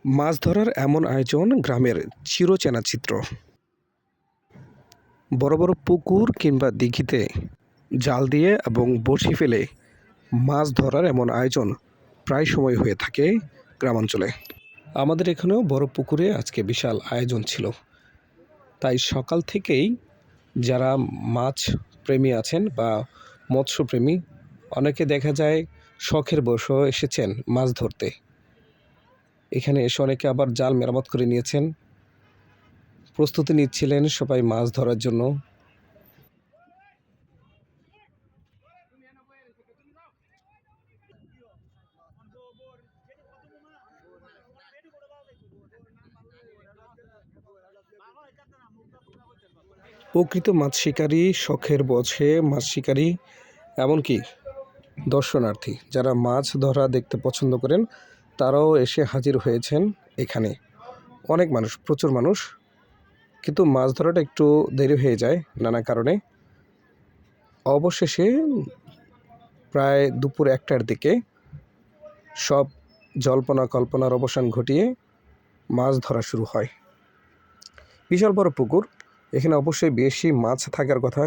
মাছ ধরার এমন আয়োজন গ্রামের চিরচেনা চিত্র। বড় বড় পুকুর কিংবা দিঘিতে জাল দিয়ে এবং বড়শি ফেলে মাছ ধরার এমন আয়োজন প্রায় সময় হয়ে থাকে গ্রামাঞ্চলে। আমাদের এখানেও বড় পুকুরে আজকে বিশাল আয়োজন ছিল। তাই সকাল থেকেই যারা মাছ প্রেমী আছেন বা মৎস্যপ্রেমী, অনেকে দেখা যায় শখের বশেও এসেছেন মাছ ধরতে। এখানে এসে অনেকে আবার জাল মেরামত করে নিয়েছেন, প্রস্তুতি নিচ্ছিলেন সবাই মাছ ধরার জন্য। প্রকৃত মাছ শিকারী, শখের বশে মাছ শিকারী, এমনকি দর্শনার্থী যারা মাছ ধরা দেখতে পছন্দ করেন তারাও এসে হাজির হয়েছেন এখানে। অনেক মানুষ, প্রচুর মানুষ, কিন্তু মাছ ধরাটা একটু দেরি হয়ে যায় নানা কারণে। অবশেষে প্রায় দুপুর 1টার দিকে সব জল্পনা কল্পনার অবসান ঘটিয়ে মাছ ধরা শুরু হয়। বিশাল বড় পুকুর, এখানে অবশ্যই বেশি মাছ থাকার কথা।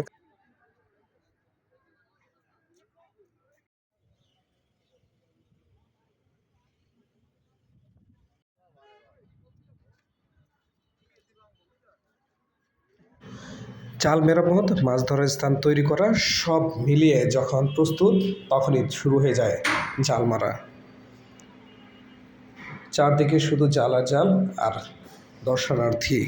জাল মেরামত, মাছ ধরার স্থান তৈরি করা, সব মিলিয়ে যখন প্রস্তুত তখনই শুরু হয়ে যায় জাল মারা। চারদিকে শুধু জাল আর জাল আর দর্শনার্থী।